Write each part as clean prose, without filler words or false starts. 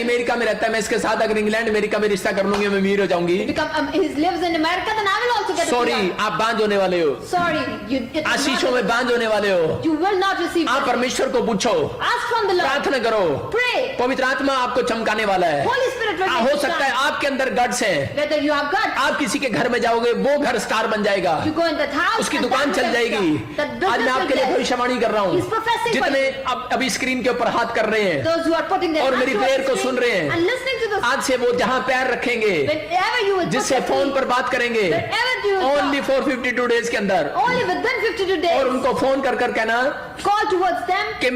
America में रहता है, मैं इसके साथ अगर इंग्लैंड अमेरिका में रिश्ता कर लूंगी मैं अमीर हो जाऊंगी। He lives in America, then I will also get a sorry, PR. आप बांझ होने वाले हो, Sorry, it is आशीषों not- में बांझ होने वाले हो। You will not receive आप it. परमेश्वर को पूछो, Ask from the Lord. प्रार्थना करो, Pray. पवित्र आत्मा आपको चमकाने वाला है। Holy Spirit will हो make you सकता है shine. आपके अंदर गट्स है, Whether you have guts, आप किसी के घर में जाओगे वो घर स्टार बन जाएगा, you go in that house, उसकी and दुकान that चल will जाएगी। that आज business मैं आपके will लिए bless. भविष्यवाणी कर रहा हूँ, He's professing for जितने you. अभी स्क्रीन के ऊपर हाथ कर रहे हैं Those who are putting their और hands मेरी towards प्रेयर the को screen सुन रहे हैं, and listening to the आज से वो जहाँ पैर रखेंगे, whenever you will put जिससे your फोन feet, पर बात करेंगे, wherever you will only talk, 452 days के अंदर, only within 52 और days, उनको फोन कर कर कहना call towards them कि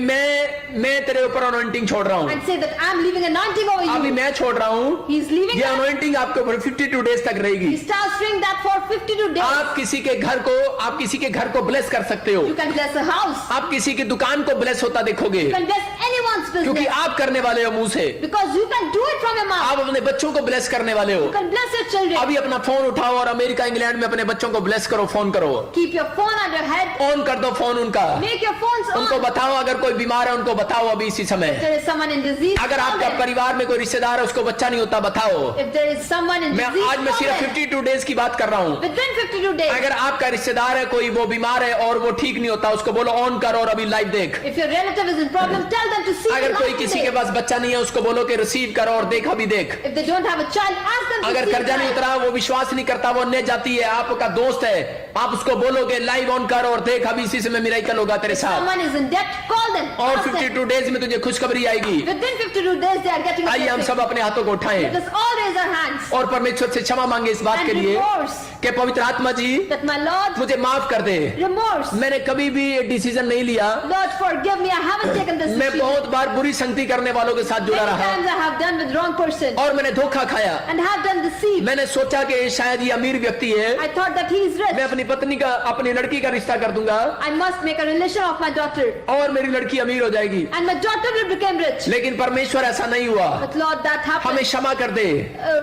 मैं तेरे ऊपर अनॉइंटिंग छोड़ रहा हूँ, and say that I'm leaving anointing over अभी you. मैं छोड़ रहा हूँ, He's leaving ये that. अनॉइंटिंग आपके ऊपर 52 डेज तक रहेगी। He starts doing that for 52 days. आप किसी के घर को ब्लेस कर सकते हो, You can bless a house. आप किसी की दुकान को ब्लेस होता देखोगे, You can bless anyone's क्योंकि business. आप करने वाले हो मुंह से, Because you can do it from your mouth. आप अपने बच्चों को ब्लेस करने वाले हो। You can bless your children. अभी अपना फोन उठाओ और अमेरिका इंग्लैंड में अपने बच्चों को ब्लेस करो, फोन करो, Keep your phone on your head. On कर दो फोन उनका, Make your phones उनको on. बताओ अगर कोई बीमार है उनको बताओ अभी इसी समय, If there is someone in disease, अगर call आपका them. परिवार में कोई रिश्तेदार है उसको बच्चा नहीं होता बताओ। If there is someone in मैं disease, आज मैं call सिर्फ them. 52 डेज की बात कर रहा हूँ। Within 52 days. अगर आपका रिश्तेदार है कोई वो बीमार है और वो ठीक नहीं होता, उसको बोलो ऑन कर और अभी लाइव देख। If your relative is in problem, tell them to see अगर the कोई light किसी के today. पास बच्चा नहीं है उसको बोलो कि रिसीव करो और देख अभी देख। If they don't have a child, ask them to अगर see कर्जा the नहीं light. उतरा, वो विश्वास नहीं करता, वो अन्य जाति है, आपका दोस्त है, आप उसको बोलोगे लाइव ऑन कर और देख अभी इसी समय मिराकल होगा तेरे साथ। Someone is in debt, call them. और Ask them. 52 डेज में तुझे खुशखबरी आएगी। Within 52 days, they are getting a आइए हम blessing. सब अपने हाथों को उठाएं Let us all raise our hands और परमेश्वर से क्षमा मांगे इस बात and के लिए remorse कि पवित्र आत्मा जी that my Lord, मुझे माफ कर दे, remorse. मैंने कभी भी ये डिसीजन नहीं लिया, Lord, forgive me. I haven't taken this मैं decision. बहुत बार बुरी संगति करने वालों के साथ जुड़ा Many रहा times I have done with wrong person और मैंने धोखा खाया। and have done deceit. मैंने सोचा कि शायद ये अमीर व्यक्ति है, I thought that he is मैं rich. अपनी लड़की का रिश्ता कर दूंगा I must make a relation of my daughter, और मेरी लड़की अमीर हो जाएगी। and my daughter will become rich. लेकिन परमेश्वर ऐसा नहीं हुआ, But Lord, that हमें happened. क्षमा कर दे,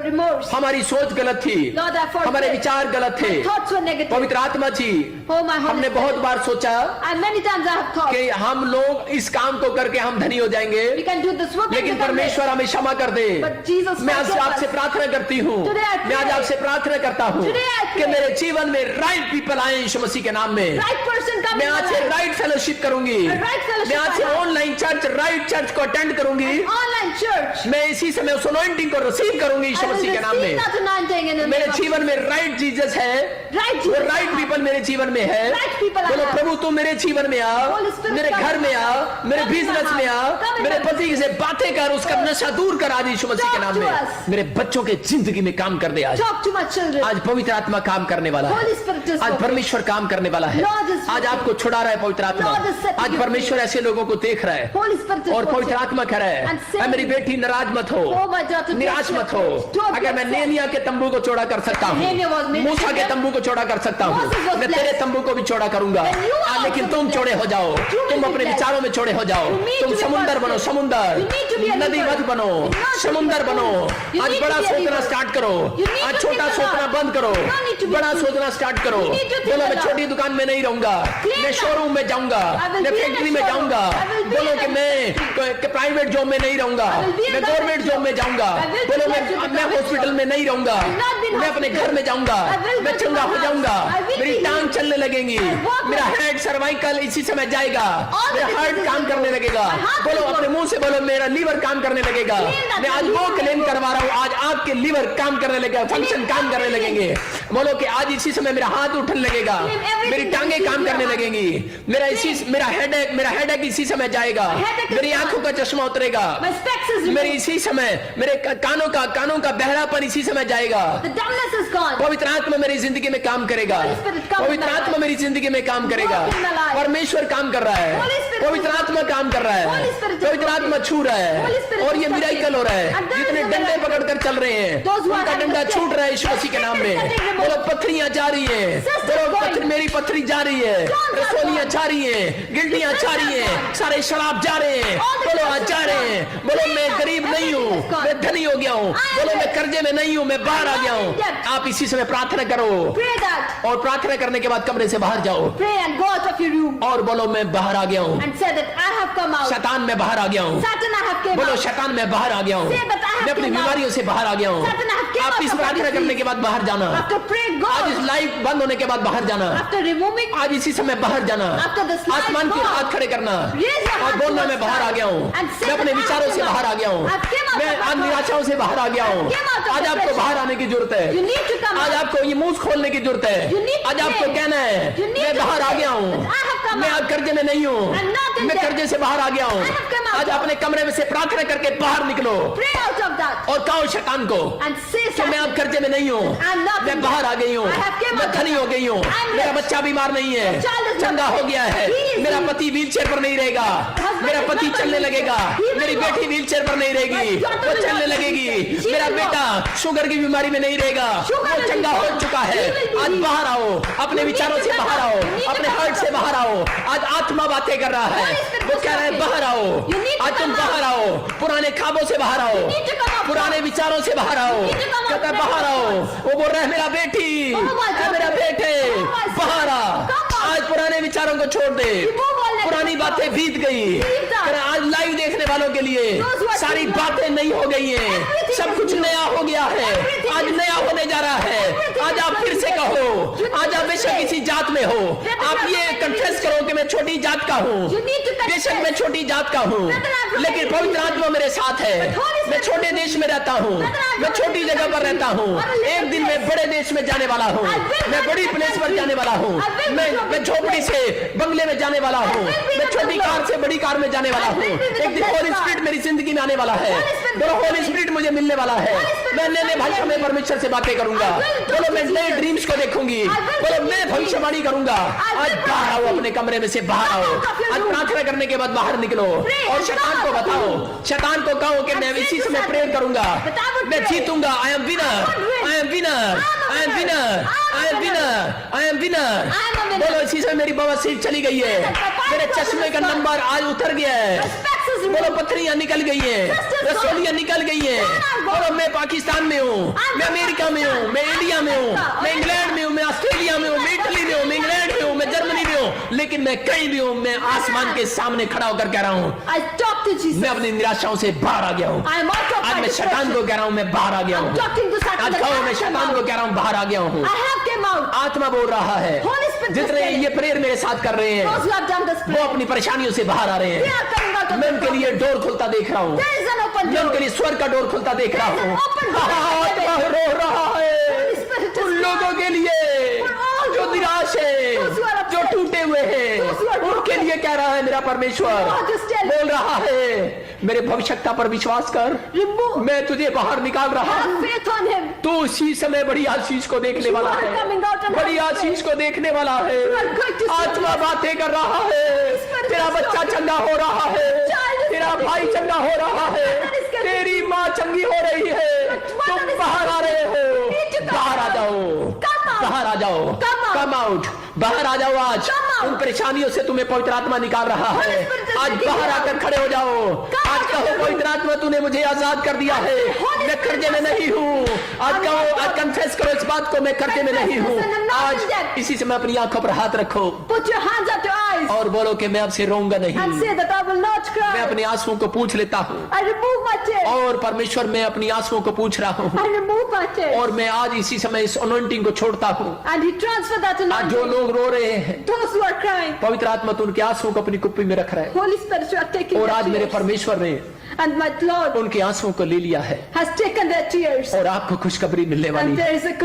Remorse. हमारी सोच गलत थी, Lord, I हमारे forget. विचार गलत थे। My thoughts were negative. पवित्र आत्मा जी, Oh, my Holy हमने बहुत Spirit. बार सोचा And many times I have thought कि हम लोग इस काम को करके हम धनी हो जाएंगे, we can do this work and लेकिन become rich. परमेश्वर हमें क्षमा कर दे। But Jesus मैं आज forgive आपसे us. प्रार्थना करती हूँ, Today I pray. मैं आज आपसे प्रार्थना करता हूँ Today I pray. कि मेरे जीवन में राइट पीपल आए यीशु मसीह के नाम में। Right person come मैं in my आज से life. राइट फेलोशिप करूंगी, A right fellowship मैं आज से I have. Online right church को अटेंड करूंगी, Online church. मैं इसी समय उस अनॉइंटिंग को रिसीव करूंगी I यीशु will मसीह के नाम receive में। that anointing in the मेरे name of जीवन में राइट जीसस है, Right वो Jesus right I have. People मेरे जीवन में है। Right people I बोलो have. प्रभु तू मेरे जीवन में आ, Holy Spirit मेरे come घर in में my आ, house. मेरे Come in my बिजनेस में आ, house. Come in मेरे my पति से बातें कर, उसका नशा दूर कर आज यीशु मसीह के Talk नाम to में। us. मेरे बच्चों के जिंदगी में काम कर दे आज। Talk to my children. आज पवित्र आत्मा काम करने वाला है, Holy Spirit is आज working. परमेश्वर काम करने वाला है, Lord is आज working. आपको छुड़ा रहा है पवित्र आत्मा। Lord is setting आज you परमेश्वर free. ऐसे लोगों को देख रहा है Holy Spirit is और पवित्र working. आत्मा कह रहा है And saying, मेरी बेटी नाराज मत हो, Oh, my daughter, निराश don't मत be हो। afraid. Don't be अगर मैं upset. नेहमिया के तंबू को चौड़ा कर सकता हूँ, Nehemiah was made मूसा के to तंबू को चौड़ा कर सकता हूँ, Moses was मैं तेरे blessed. तंबू को भी चौड़ा करूंगा। Then you are लेकिन also तुम blessed. चौड़े हो जाओ, You will तुम be अपने blessed. विचारों में चौड़े हो जाओ, You need तुम to be समुंदर positive. बनो, समुंदर, You need to be a नदी river. मत बनो, You not to समुंदर be a बनो। fool. You आज need बड़ा to be a सोचना river. स्टार्ट करो, You need आज to छोटा think a सोचना lot. बंद करो, You don't need to be बड़ा a fool. सोचना स्टार्ट करो। You need to think बोलो a मैं lot. छोटी दुकान में नहीं रहूंगा, Clean मैं up. शोरूम में जाऊंगा, I will मैं be in a फैक्ट्री में showroom. जाऊंगा। I will be बोलो in a कि मैं प्राइवेट जॉब में नहीं रहूंगा, I will be in मैं the गवर्नमेंट जॉब में जाऊंगा। I will be बोलो glad to मैं become हॉस्पिटल में नहीं रहूंगा, I will not be in मैं अपने hospital. घर में जाऊंगा, I will मैं go to चंगा my हो house. जाऊंगा, I will मेरी be टांग healed. चलने लगेंगी, I walk मेरा with हेड सर्वाइकल इसी समय जाएगा, All मेरा the हार्ट diseases काम will करने go. लगेगा। My heart बोलो will अपने go. मुंह से बोलो मेरा लीवर काम करने लगेगा। Clean that मैं आज liver वो will क्लेम go. करवा रहा हूँ, आज आपके लीवर काम करने लगेगा, फंक्शन काम करने लगेंगे। बोलो कि आज इसी समय मेरा हाथ उठने लगेगा, Claim everything मेरी टांगे that काम is करने your लगेंगी, मेरा हेडेक इसी समय जाएगा, headache is मेरी gone. आंखों का चश्मा उतरेगा, My specs is मेरी removed. इसी समय मेरे कानों का बहरापन इसी समय जाएगा। The dumbness is gone. पवित्र आत्मा मेरी जिंदगी में काम करेगा, Holy Spirit, come in पवित्र my आत्मा life. मेरी जिंदगी में काम करेगा, Work in my life. परमेश्वर काम कर रहा है, Holy Spirit पवित्र is आत्मा काम कर रहा है, Holy Spirit is पवित्र आत्मा छू रहा है Holy Spirit और is ये touching. मिराकल हो रहा है। And there is जितने a डंडे miracle. पकड़कर चल रहे हैं Those who are उनका having डंडा the छूट रहा है faith. यीशु मसीह के नाम में। Getting removed. बोलो पत्थरियां जा रही है, Sisters बोलो going. मेरी पत्थरी जा रही है, Stones are रसोलियां going. जा रही है, गिल्टियां जा रही है, सारे शराब जा रहे हैं, All the बोलो आज curses जा रहे are हैं। gone. बोलो Clean मैं up. गरीब नहीं हूँ, मैं धनी हो गया हूँ। बोलो मैं कर्जे में नहीं हूँ, मैं बाहर आ गया हूँ। आप इसी समय प्रार्थना करो Pray that. और प्रार्थना करने के बाद कमरे से बाहर जाओ Pray and go out of your room और बोलो मैं बाहर आ गया हूँ। and say that I have come out. शैतान मैं बाहर आ गया हूँ। Satan, I have came बोलो out. शैतान मैं बाहर आ गया हूँ। Say, but I have मैं अपनी came out. बीमारियों से बाहर आ गया हूँ। Satan, I have came आप out इस of प्रार्थना my करने disease. के बाद बाहर जाना। After prayer, go आज इस out. लाइव बंद होने के बाद बाहर जाना। After removing, आज इसी समय बाहर जाना। After the slide, आसमान की go. हाथ खड़े करना Raise your और hand बोलना towards मैं बाहर आ गया हूँ। and say मैं अपने that I विचारों से came बाहर आ out. गया हूँ। I came out मैं of my आज thoughts. निराशाओं से बाहर आ गया हूँ। I came out of आज आपको depression. बाहर आने की जरूरत है। You need to come आज out. आपको ये मुंह खोलने की जरूरत है। You need to आज आपको say. कहना है You need मैं to बाहर आ say गया हूँ। that I have come मैं out. आज कर्जे में नहीं हूँ। I'm not in मैं debt. कर्जे से बाहर आ गया हूँ। I have come out. आज अपने कमरे में से प्रार्थना करके बाहर निकलो Pray out of that और कहो शैतान को and say कि मैं something. अब कर्जे में नहीं हूँ। I'm not मैं in बाहर आ गई हूँ। I have came मैं out of धनी हो that. गई हूँ। I'm मेरा rich. बच्चा बीमार नहीं है, The child is not चंगा हो sick. गया है। He is मेरा healed. पति व्हील चेयर पर नहीं रहेगा। Husband मेरा is पति not चलने sick. लगेगा। He will मेरी walk. बेटी व्हील चेयर पर नहीं रहेगी, My daughter वो will चलने walk. लगेगी। She मेरा will बेटा शुगर की बीमारी में नहीं रहेगा, Sugar वो will चंगा be हो gone. चुका है। He will be आज healed. बाहर आओ, अपने You विचारों need to से come बाहर out. आओ, You need to अपने come हर्ट out से of बाहर आओ। आज आत्मा बातें कर रहा है, Holy Spirit वो is कह रहा है talking. बाहर आओ। You need to आज तुम come बाहर out. आओ, पुराने ख्वाबों से बाहर आओ, You need to come out. पुराने विचारों से बाहर आओ। You need to come out. कहता है बाहर आओ। वो बोल रहा है मेरा बेटी, Oh my God. मेरा बेटे, Oh my son. बाहर आ। Come out. आज पुराने विचारों को छोड़ दे। Remove all negative पुरानी बातें thoughts. बीत गई। Leave that. कह रहा है, आज लाइव देखने वालों के लिए Those who are सारी seeing बातें नई हो गई हैं। Everything सब is कुछ new. नया हो गया है। Everything आज is नया new. होने जा रहा है। Everything आज is आप फिर से new. कहो, You आज need आप to बेशक say. किसी जात में हो, Let us आप not ये make कन्फेस any करो कि मैं छोटी जात का हूँ। You need to confess. बेशक मैं छोटी जात का हूँ, Let us not लेकिन make पवित्र any आत्मा मेरे साथ है। But Holy Spirit मैं छोटे देश में रहता हूँ, Let us not मैं छोटी make जगह पर any रहता हूँ। Or a little एक दिन मैं place. बड़े देश में जाने वाला हूँ। I will मैं not बड़ी be प्लेस पर country. जाने वाला हूँ। I will be मैं from झोपड़ी place. से बंगले में जाने वाला हूँ। will be मैं with छोटी the कार Lord. से बड़ी कार में जाने वाला I हूँ। will be with एक the दिन blessed होली God. स्पिरिट मेरी जिंदगी में आने वाला है। Holy Spirit बोलो will होली come. स्पिरिट मुझे मिलने वाला है। Holy Spirit मैं will नए come भाषा में again. परमेश्वर से बातें करूंगा। I will talk बोलो to मैं नए Jesus. ड्रीम्स को देखूंगी। I will बोलो see मैं dreams. भविष्यवाणी करूंगा। I will आज बाहर आओ, prophesy. अपने कमरे में से बाहर आओ। Come out of your आज room. प्रार्थना करने के बाद बाहर निकलो Pray और and शैतान come को out of बताओ, your शैतान को कहो कि And मैं say इसी to समय Satan प्रेयर करूंगा। that I would मैं pray. जीतूंगा। I am winner, I would win. I am winner, I am winner, I am winner, I am winner. I am a winner. बोलो इसी समय मेरी बवासीर चली गई है। मेरे चश्मे का नंबर आज उतर गया है। Respect is बोलो removed. पथरियां निकल गई हैं, रसोलियां निकल गई हैं। बोलो मैं पाकिस्तान में हूँ, मैं अमेरिका में हूँ, मैं इंडिया में हूँ, मैं इंग्लैंड में हूँ, मैं ऑस्ट्रेलिया में हूँ, मैं इटली में हूँ, मैं इंग्लैंड में हूँ, मैं जर्मनी में हूँ, लेकिन मैं कहीं भी हूँ, मैं आसमान के सामने खड़ा होकर कह रहा हूँ I talk to Jesus. मैं अपनी निराशाओं से बाहर आ गया हूँ। I am out of आज my मैं शैतान को depression. कह रहा हूँ मैं बाहर आ गया I'm हूँ। talking to Satan. आज that कहो I मैं have शैतान come को out. कह रहा हूँ बाहर आ गया हूँ। I have came out. आत्मा बोल रहा है, Holy Spirit is जितने telling. ये प्रेयर मेरे साथ कर रहे Those हैं who have done this वो prayer. अपनी परेशानियों से बाहर आ रहे They हैं। are coming out of मैं the उनके लिए problem. डोर खुलता देख रहा हूँ। There is an open मैं door. उनके लिए स्वर्ग का डोर खुलता देख रहा There is हूँ। an open door. आत्मा रो रहा है Holy Spirit is उन लोगों के लिए For all जो those निराश है, who are upset. जो टूटे हुए हैं, Those who are उनके लिए कह रहा है मेरा परमेश्वर। God is telling. बोल रहा है मेरे भविष्यता पर विश्वास कर, Remove. मैं तुझे बाहर निकाल रहा Have हूँ। faith on him. तू उसी समय बड़ी आशीष को देखने You वाला are coming out है, and बड़ी have आशीष को देखने वाला है। You are going to see आत्मा बातें कर रहा है, Spirit तेरा is बच्चा talking. चंगा हो रहा है, Child is तेरा getting भाई healed. चंगा हो रहा है, Mother is getting तेरी माँ चंगी हो रही है। mother तुम is बाहर आ रहे हो, You need to come बाहर आ out. जाओ, Come out. बाहर आ जाओ, Come out. कम आउट, बाहर आ जाओ। आज Come out. उन परेशानियों से तुम्हें पवित्र आत्मा निकाल रहा है। Holy Spirit is आज taking बाहर you आकर out. खड़े हो जाओ। Come आज out कहो of your पवित्र आत्मा तूने मुझे आजाद कर दिया है, Holy मैं Spirit कर्जे में has नहीं हूँ। आज I'm कहो, not आज out. कन्फेस करो इस बात को, मैं कर्जे में नहीं हूँ। Confess and I'm not आज in debt. इसी समय अपनी आंखों पर हाथ रखो Put your hands up your eyes और बोलो कि मैं आपसे रोऊंगा नहीं। and say that I will not मैं cry. अपने आंसुओं को पूछ लेता हूँ I remove my tears. और परमेश्वर मैं अपनी आंसुओं को पूछ रहा हूँ I remove my tears. और मैं आज इसी समय इस अनॉइंटिंग को छोड़ता हूँ। And he transferred that आज जो anointing. लोग रो रहे हैं, Those who are crying. पवित्र आत्मा तो उनके आंसुओं को अपनी कुप्पी में रख रहा है Holy Spirit, you are taking और their आज मेरे tears. परमेश्वर ने And my Lord उनके आंसुओं को ले लिया है has taken their tears. और आपको खुशखबरी मिलने वाली And है। there is a